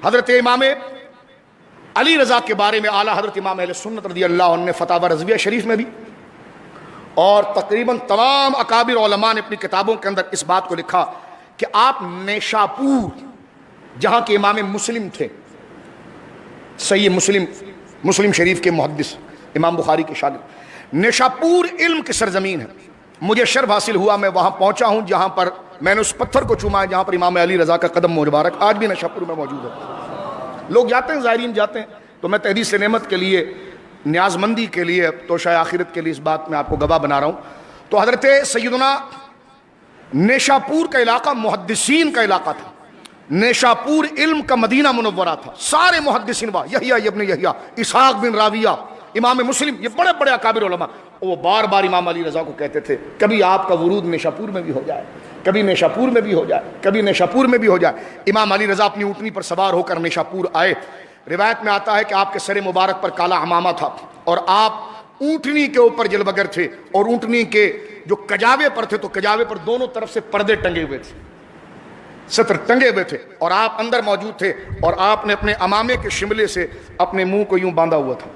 حضرت امام علی رضا کے بارے میں اعلیٰ حضرت امام اہل سنت رضی اللہ عنہ نے فتاوی رضویہ شریف میں بھی اور تقریباً تمام اکابر علماء نے اپنی کتابوں کے اندر اس بات کو لکھا کہ آپ نیشاپور جہاں کے امام مسلم تھے، صحیح مسلم شریف کے محدث، امام بخاری کے شاگرد، نیشاپور علم کی سرزمین ہے۔ مجھے شرف حاصل ہوا، میں وہاں پہنچا ہوں جہاں پر میں نے اس پتھر کو چوما ہے جہاں پر امام علی رضا کا قدم مبارک آج بھی نیشاپور میں موجود ہے۔ لوگ جاتے ہیں، زائرین جاتے ہیں، تو میں تحدیث نعمت کے لیے، نیاز مندی کے لیے، توشہ آخرت کے لیے اس بات میں آپ کو گواہ بنا رہا ہوں۔ تو حضرت سیدنا نیشاپور کا علاقہ محدثین کا علاقہ تھا، نیشاپور علم کا مدینہ منورہ تھا، سارے محدثین وہاں، یحییٰ ابن یحییٰ، اسحاق بن راویہ، امام مسلم، یہ بڑے بڑے اکابر علماء، وہ بار بار امام علی رضا کو کہتے تھے کبھی آپ کا ورود نیشاپور میں بھی ہو جائے، کبھی نیشاپور میں بھی ہو جائے، کبھی نیشاپور میں بھی ہو جائے۔ امام علی رضا اپنی اونٹنی پر سوار ہو کر نیشاپور آئے۔ روایت میں آتا ہے کہ آپ کے سر مبارک پر کالا عمامہ تھا اور آپ اونٹنی کے اوپر جلوگر تھے، اور اونٹنی کے جو کجاوے پر تھے تو کجاوے پر دونوں طرف سے پردے ٹنگے ہوئے تھے، ستر ٹنگے ہوئے تھے، اور آپ اندر موجود تھے، اور آپ نے اپنے عمامے کے شملے سے اپنے منہ کو یوں باندھا ہوا تھا۔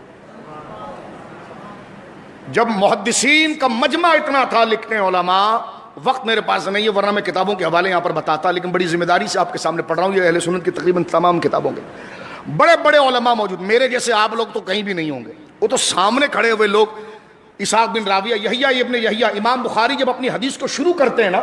جب محدثین کا مجمع اتنا تھا، لکھنے علماء، وقت میرے پاس نہیں ہے ورنہ میں کتابوں کے حوالے یہاں پر بتاتا، لیکن بڑی ذمہ داری سے آپ کے سامنے پڑھ رہا ہوں، یہ اہل سنت کی تقریباً تمام کتابوں کے بڑے بڑے علماء موجود، میرے جیسے آپ لوگ تو کہیں بھی نہیں ہوں گے، وہ تو سامنے کھڑے ہوئے لوگ، اسحاق بن راویہ، یحییٰ ابن یحییٰ۔ امام بخاری جب اپنی حدیث کو شروع کرتے ہیں نا،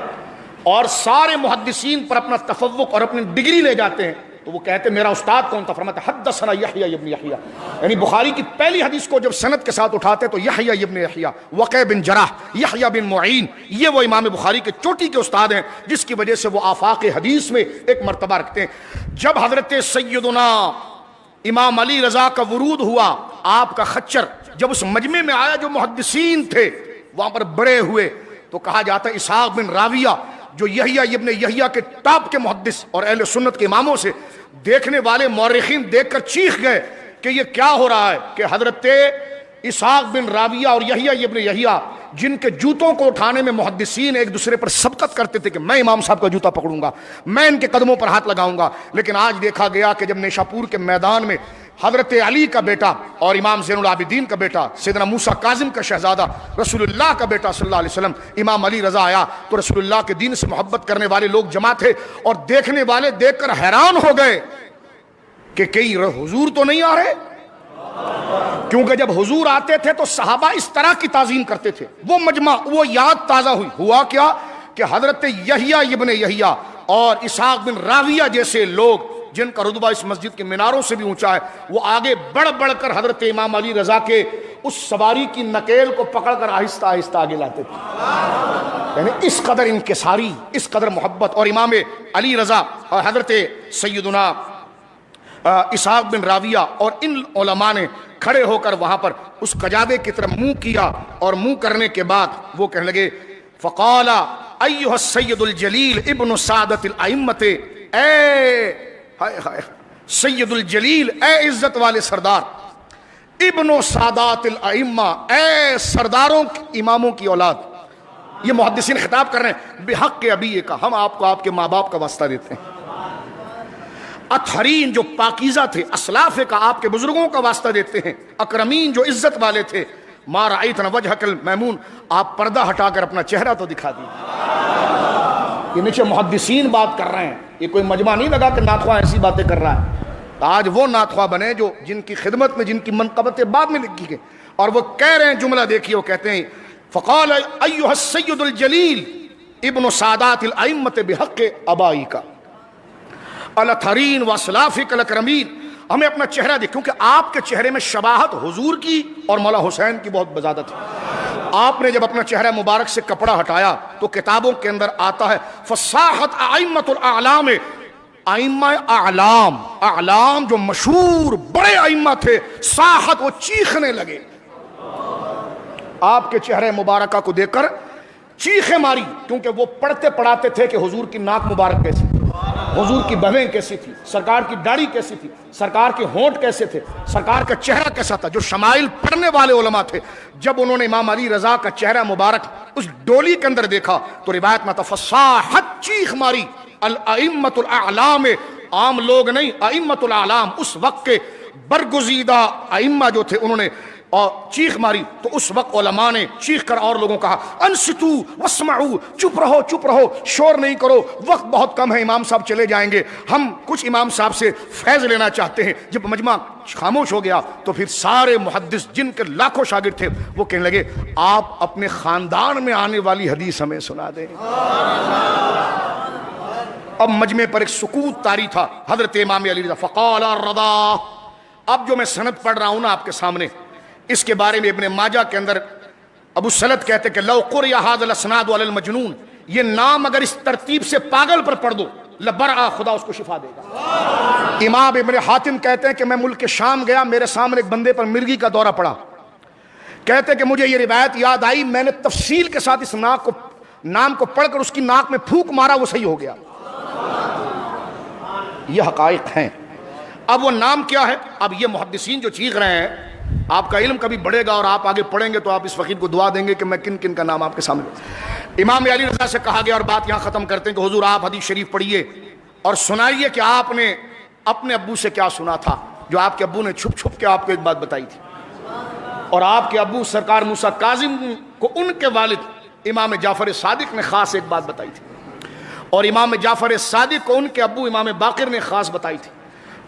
اور سارے محدثین پر اپنا تفوق اور اپنی ڈگری لے جاتے ہیں، تو وہ کہتے ہیں میرا استاد کون تھا؟ فرماتے حدثنا یحییٰ ابن یحییٰ، یعنی بخاری کی پہلی حدیث کو جب سند کے ساتھ اٹھاتے تو یحییٰ ابن یحییٰ، وقیع بن جراح، یحییٰ بن معین، یہ وہ امام بخاری کے چوٹی کے استاد ہیں جس کی وجہ سے وہ آفاق حدیث میں ایک مرتبہ رکھتے ہیں۔ جب حضرت سیدنا امام علی رضا کا ورود ہوا، آپ کا خچر جب اس مجمع میں آیا، جو محدثین تھے وہاں پر بڑے ہوئے، تو کہا جاتا ہے اسحاق بن راویہ جو یحییٰ ابن یحییٰ کے ٹاپ کے محدث اور اہل سنت کے اماموں سے، دیکھنے والے مورخین دیکھ کر چیخ گئے کہ یہ کیا ہو رہا ہے کہ حضرت اسحاق بن راویہ اور یحییٰ ابن یحییٰ جن کے جوتوں کو اٹھانے میں محدثین ایک دوسرے پر سبقت کرتے تھے کہ میں امام صاحب کا جوتا پکڑوں گا، میں ان کے قدموں پر ہاتھ لگاؤں گا، لیکن آج دیکھا گیا کہ جب نیشاپور کے میدان میں حضرت علی کا بیٹا اور امام زین العابدین کا بیٹا، سیدنا موسیٰ کاظم کا شہزادہ، رسول اللہ کا بیٹا صلی اللہ علیہ وسلم امام علی رضا آیا، تو رسول اللہ کے دین سے محبت کرنے والے لوگ جمع تھے، اور دیکھنے والے دیکھ کر حیران ہو گئے کہ کئی حضور تو نہیں آ رہے، کیونکہ جب حضور آتے تھے تو صحابہ اس طرح کی تعظیم کرتے تھے۔ وہ مجمع، وہ یاد تازہ ہوئی، ہوا کیا کہ حضرت یحییٰ ابن یحییٰ اور اسحاق بن راویہ جیسے لوگ جن کا رتبہ اس مسجد کے میناروں سے بھی اونچا ہے، وہ آگے بڑھ بڑھ کر حضرت امام علی رضا کے اس سواری کی نکیل کو پکڑ کر آہستہ آہستہ آگے لاتے تھے، یعنی اس قدر انکساری، اس قدر محبت۔ اور امام علی رضا اور حضرت سیدنا اسحاق بن راویہ اور ان علماء نے کھڑے ہو کر وہاں پر اس کجاوے کی طرف منہ کیا، اور منہ کرنے کے بعد وہ کہنے لگے فقال ایھا السید الجلیل ابن سعادت الائمۃ، اے سید الجلیل، اے عزت والے سردار، ابن سادات الائمہ، اے سرداروں اماموں کی اولاد۔ یہ محدثین خطاب کر رہے ہیں، بحق ابی کا، ہم آپ کو آپ کے ماں باپ کا واسطہ دیتے ہیں، اطہرین جو پاکیزہ تھے، اسلاف کا آپ کے بزرگوں کا واسطہ دیتے ہیں، اکرمین جو عزت والے تھے، ما رأیتنا وجہک المیمون، آپ پردہ ہٹا کر اپنا چہرہ تو دکھا دیجیے۔ یہ نیچے محدثین بات کر رہے ہیں، یہ کوئی مجمع نہیں لگا کہ نعت خواہ ایسی باتیں کر رہا ہے۔ آج وہ نعت خواہ بنے جو جن کی خدمت میں جن کی منقبتیں بعد میں لکھی گئی، اور وہ کہہ رہے ہیں، جملہ دیکھیے، وہ کہتے ہیں فقال ایھا السید الجلیل ابن سادات الائمۃ بحق ابائک الاطہرین واسلافک الاکرمین، ہمیں اپنا چہرہ دیکھ، کیونکہ آپ کے چہرے میں شباہت حضور کی اور مولا حسین کی بہت بزادت ہے۔ آپ نے جب اپنا چہرہ مبارک سے کپڑا ہٹایا تو کتابوں کے اندر آتا ہے فصاحت ائمۃ الاعلام، ائمہ اعلام، اعلام جو مشہور بڑے ائمہ تھے، صاحت، وہ چیخنے لگے، آپ کے چہرے مبارکہ کو دیکھ کر چیخیں ماری، کیونکہ وہ پڑھتے پڑھاتے تھے کہ حضور کی ناک مبارک کیسی تھی، حضور کی بھویں کیسی تھی، سرکار کی داڑھی کیسی تھی، سرکار کے ہونٹ کیسے تھے، سرکار کا چہرہ کیسا تھا۔ جو شمائل پڑھنے والے علماء تھے، جب انہوں نے امام علی رضا کا چہرہ مبارک اس ڈولی کے اندر دیکھا تو روایت میں فصاحت، چیخ ماری، الائمۃ الاعلام، عام لوگ نہیں، ائمۃ الاعلام، اس وقت کے برگزیدہ ائمہ جو تھے انہوں نے اور چیخ ماری، تو اس وقت علماء نے چیخ کر اور لوگوں کہا انصتو واسمعوا، چپ رہو چپ رہو، شور نہیں کرو، وقت بہت کم ہے، امام صاحب چلے جائیں گے، ہم کچھ امام صاحب سے فیض لینا چاہتے ہیں۔ جب مجمع خاموش ہو گیا تو پھر سارے محدث جن کے لاکھوں شاگرد تھے وہ کہنے لگے آپ اپنے خاندان میں آنے والی حدیث ہمیں سنا دیں۔ اب مجمع پر ایک سکوت طاری تھا۔ حضرت امام علی رضا فقال الرضا، اب جو میں سند پڑھ رہا ہوں نا آپ کے سامنے، اس کے بارے میں ابن ماجہ کے اندر ابو سلط کہتے کہ لو قرئ ھذا الاسناد علی المجنون، یہ نام اگر اس ترتیب سے پاگل پر پڑھ دو لبرأ، خدا اس کو شفا دے گا۔ امام ابن حاتم کہتے ہیں کہ میں ملک شام گیا، میرے سامنے ایک بندے پر مرگی کا دورہ پڑا، کہتے کہ مجھے یہ روایت یاد آئی، میں نے تفصیل کے ساتھ اس نام کو پڑھ کر اس کی ناک میں پھونک مارا، وہ صحیح ہو گیا۔ یہ حقائق ہیں۔ اب وہ نام کیا ہے؟ اب یہ محدثین جو چیخ رہے ہیں، آپ کا علم کبھی بڑھے گا اور آپ آگے پڑھیں گے تو آپ اس فقیر کو دعا دیں گے کہ میں کن کن کا نام آپ کے سامنے۔ امام علی رضا سے کہا گیا، اور بات یہاں ختم کرتے ہیں کہ حضور آپ حدیث شریف پڑھیے اور سنائیے کہ آپ نے اپنے ابو سے کیا سنا تھا، جو آپ کے ابو نے چھپ چھپ کے آپ کو ایک بات بتائی تھی، اور آپ کے ابو سرکار موسیٰ کاظم کو ان کے والد امام جعفر صادق نے خاص ایک بات بتائی تھی، اور امام جعفر صادق کو ان کے ابو امام باقر نے خاص بتائی تھی،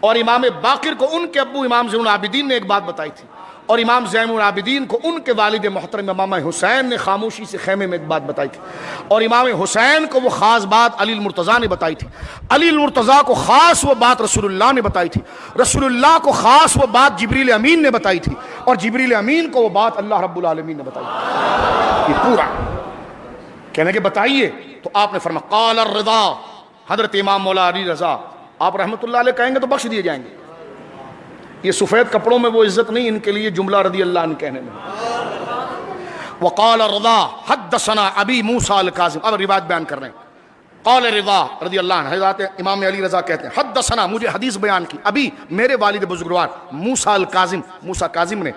اور امام باقر کو ان کے ابو امام زین العابدین نے ایک بات بتائی تھی، اور امام زین العابدین کو ان کے والد محترم امام حسین نے خاموشی سے خیمے میں ایک بات بتائی تھی، اور امام حسین کو وہ خاص بات علی المرتضیٰ نے بتائی تھی، علی المرتضیٰ کو خاص وہ بات رسول اللہ نے بتائی تھی، رسول اللہ کو خاص وہ بات جبریل امین نے بتائی تھی، اور جبریل امین کو وہ بات اللہ رب العالمین نے بتائی تھی۔ یہ پورا کہنے کہ بتائیے، تو آپ نے فرمایا قال الرضا، حضرت امام مولا علی رضا، آپ رحمت اللہ علیہ کہیں گے تو بخش دیے جائیں گے، یہ سفید کپڑوں میں وہ عزت نہیں، ان کے لیے جملہ رضی اللہ عنہ کہنے میں۔ وقال الرضا حدثنا ابی موسیٰ الکاظم، اب روایت بیان کر رہے ہیں۔ قال رضا رضی اللہ عنہ، حضرت امام علی رضا کہتے ہیں حدثنا، مجھے حدیث بیان کی، ابھی میرے والد بزرگوار موسیٰ الکاظم، موسیٰ کاظم نے،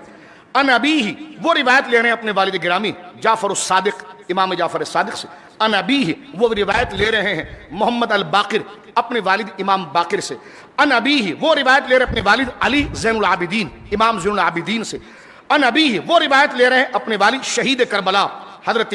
ان ابیہ، وہ روایت لے رہے ہیں اپنے والد گرامی جعفر الصادق، امام جعفر صادق سے، ان ابیہ، وہ روایت لے رہے ہیں محمد الباقر، اپنے والد امام باقر سے، ان ابیہ، وہ روایت لے رہے ہیں اپنے والد علی زین العابدین، امام زین العابدین سے، ان ابیہ، وہ روایت لے رہے ہیں اپنے والد شہید کربلا حضرت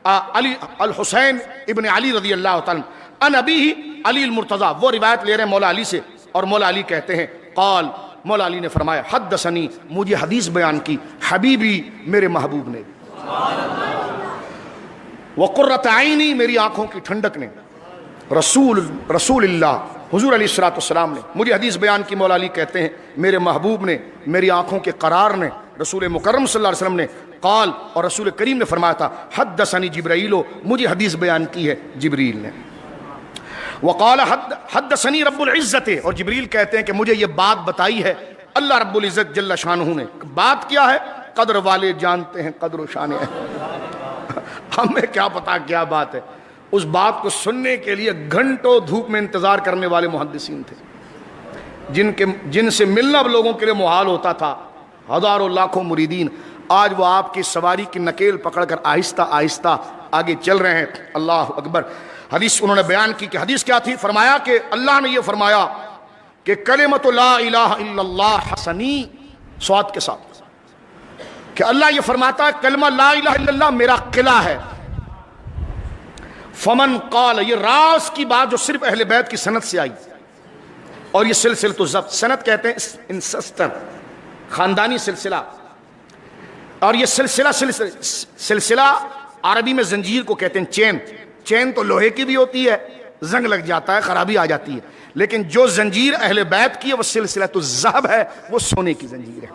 علی الحسین ابن علی رضی اللہ تعالیٰ، ان ابیہ علی المرتضیٰ، وہ روایت لے رہے ہیں مولا علی سے، اور مولا علی کہتے ہیں قال، مولا علی نے فرمایا حدثنی، مجھے حدیث بیان کی حبیبی، میرے محبوب نے، وقرۃ عینی، میری آنکھوں کی ٹھنڈک نے، رسول اللہ حضور علیہ الصلوۃ والسلام نے مجھے حدیث بیان کی، مولا علی کہتے ہیں میرے محبوب نے، میری آنکھوں کے قرار نے، رسول مکرم صلی اللہ علیہ وسلم نے، قال، اور رسول کریم نے فرمایا تھا حدثنی جبرائیل، مجھے حدیث بیان کی ہے جبریل نے، وقال حدثنی رب العزت، اور جبریل کہتے ہیں کہ مجھے یہ بات بتائی ہے اللہ رب العزت جل شانہ نے۔ بات کیا ہے؟ قدر والے جانتے ہیں قدر و شان ہے، ہمیں کیا پتا کیا بات ہے، اس بات کو سننے کے لیے گھنٹوں دھوپ میں انتظار کرنے والے محدثین تھے، جن سے ملنا لوگوں کے لیے محال ہوتا تھا، ہزاروں لاکھوں مریدین، آج وہ آپ کی سواری کی نکیل پکڑ کر آہستہ آہستہ آگے چل رہے ہیں۔ اللہ اکبر۔ حدیث انہوں نے بیان کی کہ حدیث کیا تھی؟ فرمایا کہ اللہ نے یہ فرمایا کہ کلمۃ لا الہ الا اللہ حسنی، صوت کے ساتھ، کہ اللہ یہ فرماتا ہے کلمہ لا الہ الا اللہ میرا قلعہ ہے، فمن قال، یہ راز کی بات جو صرف اہل بیت کی سند سے آئی، اور یہ سلسلۃ الضبط، سند کہتے ہیں انسسٹر، خاندانی سلسلہ، اور یہ سلسلہ عربی میں زنجیر کو کہتے ہیں، چین تو لوہے کی بھی ہوتی ہے، زنگ لگ جاتا ہے، خرابی آ جاتی ہے، لیکن جو زنجیر اہل بیت کی ہے وہ سلسلۃ الذہب ہے، وہ سونے کی زنجیر ہے۔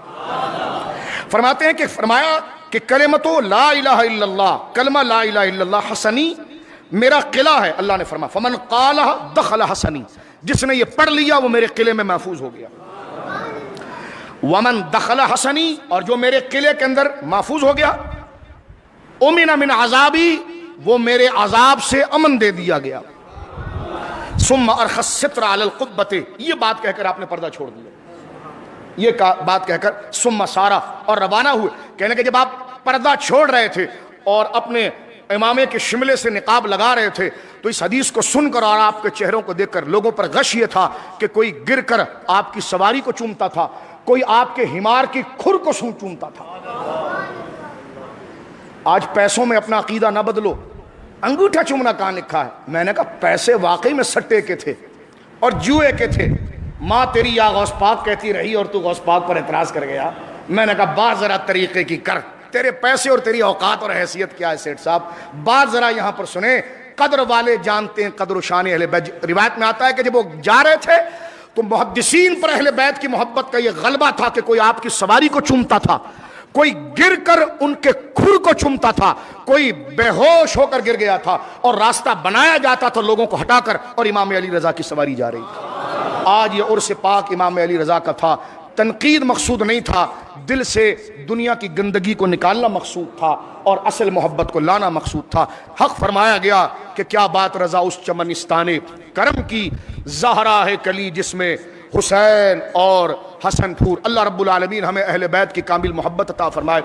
فرماتے ہیں کہ فرمایا کہ کلمۃ لا الہ الا اللہ، کلمہ لا الہ الا اللہ حسنی میرا قلعہ ہے، اللہ نے فرمایا فمن قالہ دخل حسنی، جس نے یہ پڑھ لیا وہ میرے قلعے میں محفوظ ہو گیا، ومن دخل حسنی، اور جو میرے قلعے کے اندر محفوظ ہو گیا، امن من عذابی، وہ میرے عذاب سے امن دے دیا گیا، ثم ارخى الستر علی القبۃ، یہ بات کہہ کر آپ نے پردہ چھوڑ دیا، یہ بات کہہ کر ثم سارا، اور روانہ ہوئے، کہنے کہ جب آپ پردہ چھوڑ رہے تھے اور اپنے امامے کے شملے سے نقاب لگا رہے تھے، تو اس حدیث کو سن کر اور آپ کے چہروں کو دیکھ کر لوگوں پر غش یہ تھا کہ کوئی گر کر آپ کی سواری کو چومتا تھا، کوئی آپ کے ہمار کی کھر کو چومتا تھا۔ آج پیسوں میں اپنا عقیدہ نہ بدلو، انگوٹھا چومنا کہاں لکھا ہے؟ میں نے کہا پیسے واقعی میں سٹے کے تھے اور جوئے کے تھے، ماں تیری یا غوث پاک کہتی رہی اور تو غوث پاک پر اعتراض کر گیا۔ میں نے کہا بات ذرا طریقے کی کر، تیرے پیسے اور تیری اوقات اور حیثیت کیا ہے سیٹھ صاحب، بات ذرا یہاں پر سنیں۔ قدر والے جانتے ہیں قدر و شان اہل بیت۔ روایت میں آتا ہے کہ جب وہ جا رہے تھے تو محدثین پر اہل بیت کی محبت کا یہ غلبہ تھا کہ کوئی آپ کی سواری کو چومتا تھا، کوئی گر کر ان کے کھر کو چومتا تھا، کوئی بے ہوش ہو کر گر گیا تھا، اور راستہ بنایا جاتا تھا لوگوں کو ہٹا کر، اور امام علی رضا کی سواری جا رہی تھی۔ آج یہ عرس پاک امام علی رضا کا تھا، تنقید مقصود نہیں تھا، دل سے دنیا کی گندگی کو نکالنا مقصود تھا اور اصل محبت کو لانا مقصود تھا۔ حق فرمایا گیا کہ کیا بات رضا اس چمنستان کرم کی، زہرا ہے کلی جس میں حسین اور حسن پھور۔ اللہ رب العالمین ہمیں اہل بیت کی کامل محبت عطا فرمائے۔